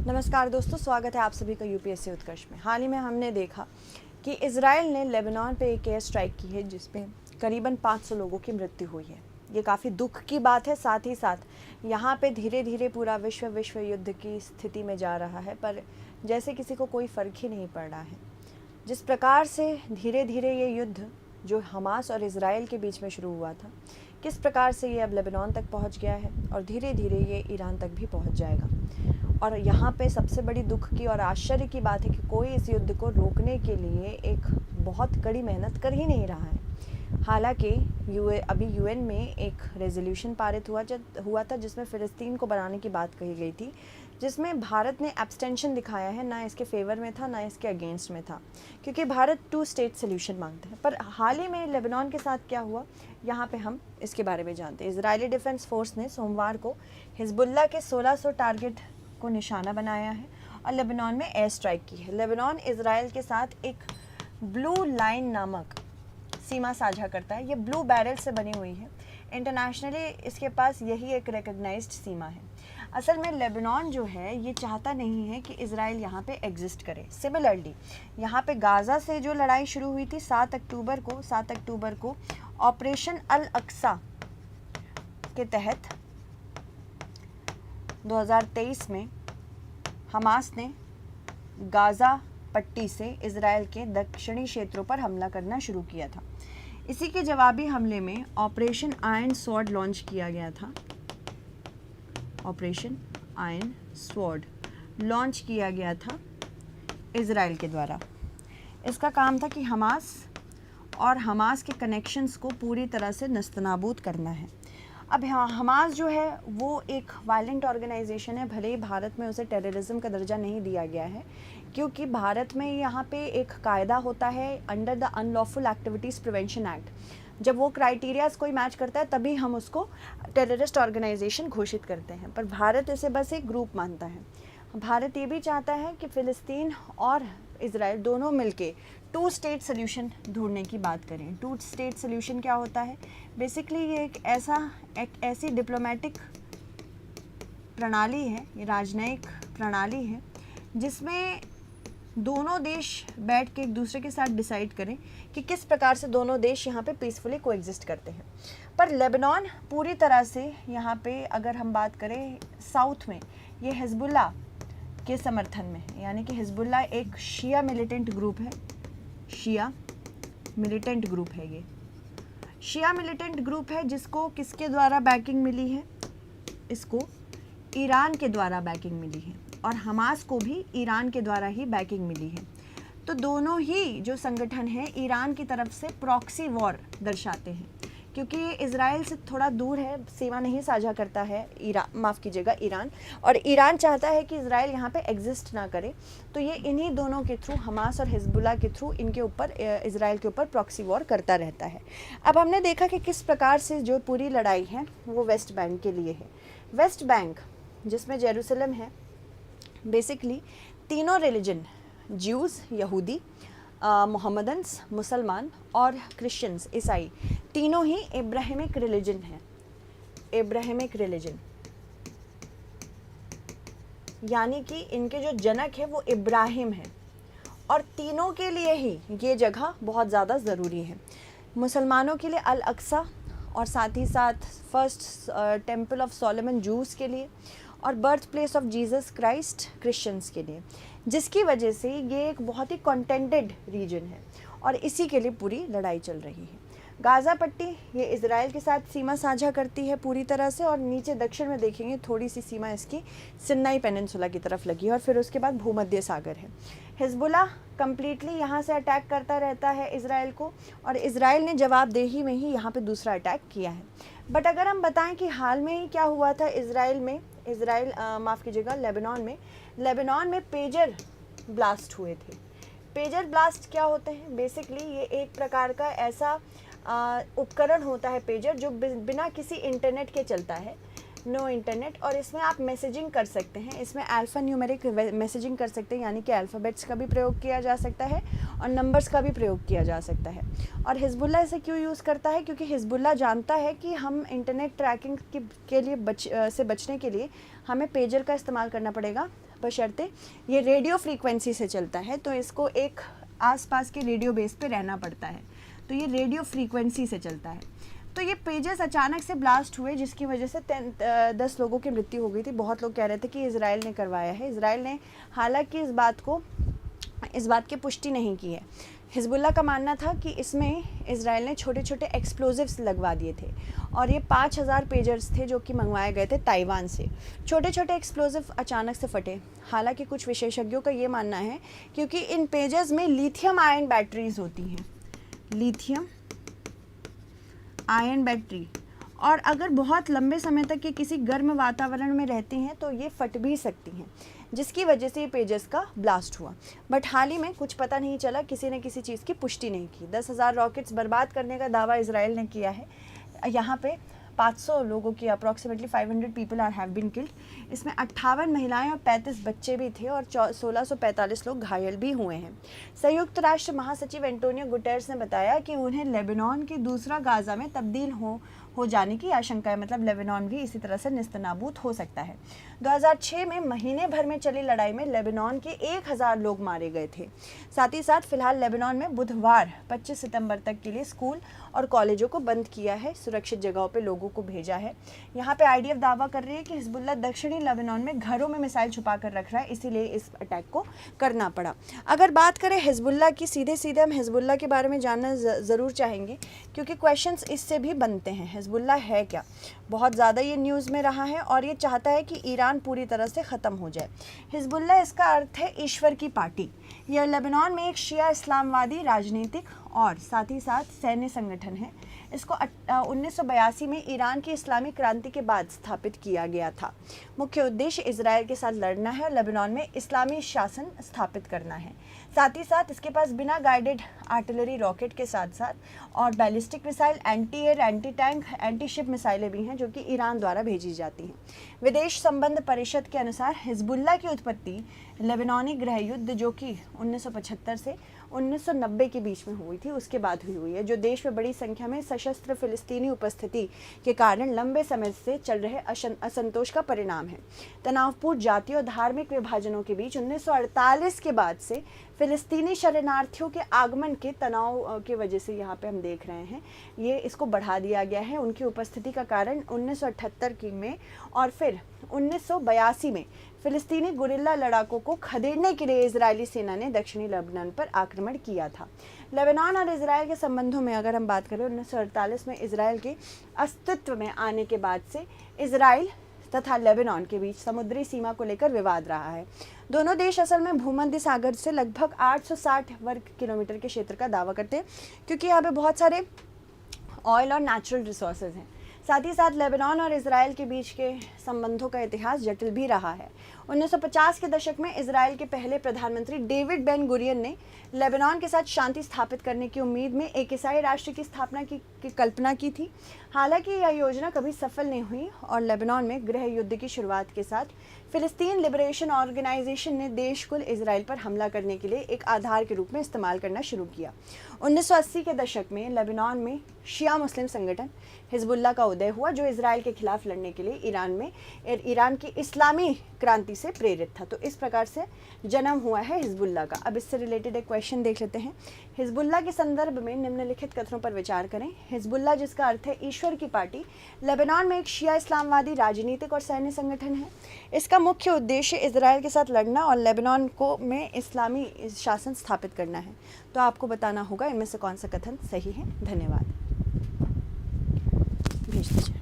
नमस्कार दोस्तों, स्वागत है आप सभी का यूपीएससी उत्कर्ष में। हाल ही में हमने देखा कि इजराइल ने लेबनान पे एक एयर स्ट्राइक की है जिसमें करीबन 500 लोगों की मृत्यु हुई है। ये काफ़ी दुख की बात है। साथ ही साथ यहाँ पे धीरे धीरे पूरा विश्व युद्ध की स्थिति में जा रहा है, पर जैसे किसी को कोई फ़र्क ही नहीं पड़ रहा है। जिस प्रकार से धीरे धीरे ये युद्ध जो हमास और इजराइल के बीच में शुरू हुआ था, किस प्रकार से ये अब लेबनान तक पहुंच गया है और धीरे धीरे ये ईरान तक भी पहुंच जाएगा। और यहाँ पे सबसे बड़ी दुख की और आश्चर्य की बात है कि कोई इस युद्ध को रोकने के लिए एक बहुत कड़ी मेहनत कर ही नहीं रहा है। हालांकि अभी यूएन में एक रेजोल्यूशन पारित हुआ था जिसमें फ़िलिस्तीन को बनाने की बात कही गई थी, जिसमें भारत ने एब्सटेंशन दिखाया है। ना इसके फेवर में था ना इसके अगेंस्ट में था, क्योंकि भारत 2 स्टेट सोल्यूशन मांगते हैं। पर हाल ही में लेबनान के साथ क्या हुआ, यहाँ पे हम इसके बारे में जानते हैं। इजरायली डिफेंस फोर्स ने सोमवार को हिजबुल्लाह के 1600 टारगेट को निशाना बनाया है और लेबनान में एयर स्ट्राइक की है। लेबनान इजराइल के साथ एक ब्लू लाइन नामक सीमा साझा करता है। ये ब्लू बैरल से बनी हुई है। इंटरनेशनली इसके पास यही एक रिकग्नाइज्ड सीमा है। असल में लेबनान जो है ये चाहता नहीं है कि इजराइल यहाँ पे एग्जिस्ट करे। सिमिलरली यहाँ पे गाज़ा से जो लड़ाई शुरू हुई थी 7 अक्टूबर को ऑपरेशन अल अक्सा के तहत 2023 में हमास ने गाज़ा पट्टी से इजराइल के दक्षिणी क्षेत्रों पर हमला करना शुरू किया था। इसी के जवाबी हमले में ऑपरेशन आयरन स्वॉर्ड लॉन्च किया गया था। ऑपरेशन आयरन स्वॉर्ड लॉन्च किया गया था इजराइल के द्वारा। इसका काम था कि हमास के कनेक्शंस को पूरी तरह से नस्तनाबूद करना है। अब हमास जो है वो एक वायलेंट ऑर्गेनाइजेशन है। भले ही भारत में उसे टेररिज्म का दर्जा नहीं दिया गया है, क्योंकि भारत में यहाँ पे एक कायदा होता है under the unlawful activities prevention act. जब वो क्राइटेरियाज कोई मैच करता है तभी हम उसको टेररिस्ट ऑर्गेनाइजेशन घोषित करते हैं। पर भारत इसे बस एक ग्रुप मानता है। भारत ये भी चाहता है कि फ़िलिस्तीन और इजराइल दोनों मिलके 2 स्टेट सोल्यूशन ढूंढने की बात करें। 2 स्टेट सोल्यूशन क्या होता है? बेसिकली ये एक ऐसी डिप्लोमेटिक प्रणाली है, ये राजनयिक प्रणाली है जिसमें दोनों देश बैठ के एक दूसरे के साथ डिसाइड करें कि किस प्रकार से दोनों देश यहाँ पे पीसफुली कोएग्जिस्ट करते हैं। पर लेबनान पूरी तरह से यहाँ पे अगर हम बात करें साउथ में, ये हिजबुल्लाह के समर्थन में है। यानी कि हिजबुल्लाह एक शिया मिलिटेंट ग्रुप है। शिया मिलिटेंट ग्रुप है जिसको किसके द्वारा बैकिंग मिली है? इसको ईरान के द्वारा बैकिंग मिली है और हमास को भी ईरान के द्वारा ही बैकिंग मिली है। तो दोनों ही जो संगठन हैं ईरान की तरफ से प्रॉक्सी वॉर दर्शाते हैं, क्योंकि ये इजराइल से थोड़ा दूर है, सीमा नहीं साझा करता है ईरान, और ईरान चाहता है कि इजराइल यहाँ पे एग्जिस्ट ना करे। तो ये इन्हीं दोनों के थ्रू, हमास और हिजबुल्लाह के थ्रू, इनके ऊपर इजराइल के ऊपर प्रॉक्सी वॉर करता रहता है। अब हमने देखा कि किस प्रकार से जो पूरी लड़ाई है वो वेस्ट बैंक के लिए है। वेस्ट बैंक जिसमें जेरूसलम है, बेसिकली तीनों रिलीजन, ज्यूज़, यहूदी, मोहम्मदन्स, मुसलमान और क्रिश्चियंस, ईसाई, तीनों ही इब्राहिमिक रिलीजन है। इब्राहिमिक रिलीजन यानी कि इनके जो जनक है वो इब्राहिम है, और तीनों के लिए ही ये जगह बहुत ज़्यादा ज़रूरी है। मुसलमानों के लिए अल अक्सा, और साथ ही साथ first temple of Solomon juice के लिए, और birth place of Jesus Christ Christians के लिए, जिसकी वजह से ये एक बहुत ही कंटेंटेड रीजन है और इसी के लिए पूरी लड़ाई चल रही है। गाज़ा पट्टी ये इजराइल के साथ सीमा साझा करती है पूरी तरह से, और नीचे दक्षिण में देखेंगे थोड़ी सी सीमा इसकी सिन्नाई पेनिनसुला की तरफ लगी है, और फिर उसके बाद भूमध्य सागर है। हिजबुल्लाह कम्प्लीटली यहाँ से अटैक करता रहता है इजराइल को, और इजराइल ने जवाबदेही में ही यहाँ पे दूसरा अटैक किया है। बट अगर हम बताएं कि हाल में ही क्या हुआ था लेबनान में पेजर ब्लास्ट हुए थे। पेजर ब्लास्ट क्या होते हैं? बेसिकली ये एक प्रकार का ऐसा उपकरण होता है पेजर, जो बिना किसी इंटरनेट के चलता है, नो इंटरनेट, और इसमें आप मैसेजिंग कर सकते हैं। इसमें अल्फ़ा न्यूमेरिक मैसेजिंग कर सकते हैं, यानी कि अल्फ़ाबेट्स का भी प्रयोग किया जा सकता है और नंबर्स का भी प्रयोग किया जा सकता है। और हिजबुल्लाह इसे क्यों यूज़ करता है? क्योंकि हिजबुल्लाह जानता है कि हम इंटरनेट ट्रैकिंग के लिए बचने के लिए हमें पेजर का इस्तेमाल करना पड़ेगा बशर्ते ये रेडियो फ्रीक्वेंसी से चलता है, तो इसको एक आसपास के रेडियो बेस पे रहना पड़ता है, तो ये रेडियो फ्रीक्वेंसी से चलता है। तो ये पेजेस अचानक से ब्लास्ट हुए, जिसकी वजह से 10 लोगों की मृत्यु हो गई थी। बहुत लोग कह रहे थे कि इजराइल ने करवाया है। इजराइल ने हालांकि इस बात की पुष्टि नहीं की है। हिजबुल्लाह का मानना था कि इसमें इजराइल ने छोटे छोटे एक्सप्लोजिव्स लगवा दिए थे और ये 5000 पेजर्स थे जो कि मंगवाए गए थे ताइवान से। छोटे छोटे एक्सप्लोजिव अचानक से फटे। हालांकि कुछ विशेषज्ञों का ये मानना है क्योंकि इन पेजर्स में लिथियम आयन बैटरीज होती हैं, लिथियम आयन बैटरी, और अगर बहुत लंबे समय तक ये किसी गर्म वातावरण में रहती हैं तो ये फट भी सकती हैं, जिसकी वजह से ये पेजेस का ब्लास्ट हुआ। बट हाल ही में कुछ पता नहीं चला, किसी ने किसी चीज़ की पुष्टि नहीं की। 10,000 रॉकेट्स बर्बाद करने का दावा इजराइल ने किया है। यहाँ पे 500 लोगों की approximately 500 people have been killed. इसमें 58 महिलाएं और 35 बच्चे भी थे और 1645 लोग घायल भी हुए हैं। संयुक्त राष्ट्र महासचिव एंटोनियो गुटेरेस ने बताया कि उन्हें लेबनान के दूसरा गाजा में तब्दील हो जाने की आशंका है, मतलब लेबनान भी इसी तरह से निस्तनाबूद हो सकता है। 2006 में महीने भर में चली लड़ाई में लेबनान के 1000 लोग मारे गए थे। साथ ही साथ फिलहाल लेबनान में बुधवार 25 सितंबर तक के लिए स्कूल और कॉलेजों को बंद किया है, सुरक्षित जगहों पे लोगों को भेजा है। यहाँ पे आईडीएफ दावा कर रही है कि हिजबुल्लाह दक्षिणी लेबनान में घरों में मिसाइल छुपा कर रख रहा है, इसीलिए इस अटैक को करना पड़ा। अगर बात करें हिजबुल्लाह की, सीधे सीधे हम हिजबुल्लाह के बारे में जानना ज़रूर चाहेंगे क्योंकि क्वेश्चंस इससे भी बनते हैं। हिजबुल्लाह है क्या? बहुत ज़्यादा ये न्यूज़ में रहा है और ये चाहता है कि ईरान पूरी तरह से ख़त्म हो जाए। हिजबुल्लाह, इसका अर्थ है ईश्वर की पार्टी। यह लेबनान में एक शिया इस्लामवादी राजनीतिक और साथ ही साथ सैन्य संगठन है। इसको 1982 में ईरान की इस्लामी क्रांति के बाद स्थापित किया गया था। मुख्य उद्देश्य इजराइल के साथ लड़ना है और लेबनान में इस्लामी शासन स्थापित करना है। साथ ही साथ इसके पास बिना गाइडेड आर्टिलरी रॉकेट के साथ साथ और ballistic missile, anti air, anti tank, anti ship मिसाइलें भी हैं जो कि ईरान द्वारा भेजी जाती हैं। विदेश संबंध परिषद के अनुसार हिजबुल्लाह की उत्पत्ति लेबनानी गृह युद्ध जो कि 1975 से 1990 के बीच में हुई थी, उसके बाद हुई है, जो देश में बड़ी संख्या में सशस्त्र फिलिस्तीनी उपस्थिति के कारण लंबे समय से चल रहे असंतोष का परिणाम है। तनावपूर्ण जातीय और धार्मिक विभाजनों के बीच 1948 के बाद से फिलिस्तीनी शरणार्थियों के आगमन के तनाव की वजह से यहाँ पे हम देख रहे हैं ये इसको बढ़ा दिया गया है। उनकी उपस्थिति का कारण 1978 में और फिर 1982 में फिलिस्तीनी गुरिल्ला लड़ाकों को खदेड़ने के लिए इजरायली सेना ने दक्षिणी लेबनान पर आक्रमण किया था। लेबनान और इजराइल के संबंधों में अगर हम बात करें, 1948 में इजराइल के अस्तित्व में आने के बाद से इजराइल तथा लेबनान के बीच समुद्री सीमा को लेकर विवाद रहा है। दोनों देश असल में भूमध्य सागर से लगभग 860 वर्ग किलोमीटर के क्षेत्र का दावा करते हैं क्योंकि यहाँ पे बहुत सारे ऑयल और नेचुरल रिसोर्सेज हैं। साथ ही साथ लेबनान और इजराइल के बीच के संबंधों का इतिहास जटिल भी रहा है। 1950 के दशक में इजराइल के पहले प्रधानमंत्री डेविड बेन गुरियन ने लेबनान के साथ शांति स्थापित करने की उम्मीद में एक ईसाई राष्ट्र की स्थापना की कल्पना की थी। हालांकि यह योजना कभी सफल नहीं हुई और लेबनान में गृह युद्ध की शुरुआत के साथ फिलिस्तीन लिबरेशन ऑर्गेनाइजेशन ने देश कुल इजराइल पर हमला करने के लिए एक आधार के रूप में इस्तेमाल करना शुरू किया। 1980 के दशक में लेबनान में शिया मुस्लिम संगठन हिजबुल्लाह का उदय हुआ जो इजराइल के खिलाफ लड़ने के लिए ईरान की इस्लामी क्रांति से प्रेरित था। तो इस प्रकार से जन्म हुआ है हिजबुल्लाह का। अब इससे रिलेटेड एक क्वेश्चन देख लेते हैं। हिजबुल्लाह के संदर्भ में निम्नलिखित कथनों पर विचार करें। हिजबुल्लाह, जिसका अर्थ है ईश्वर की पार्टी, लेबनान में एक शिया इस्लामवादी राजनीतिक और सैन्य संगठन है। इसका मुख्य उद्देश्य इजराइल के साथ लड़ना और लेबनान में इस्लामी शासन स्थापित करना है। तो आपको बताना होगा इनमें से कौन सा कथन सही है। धन्यवाद। भेज दीजिए।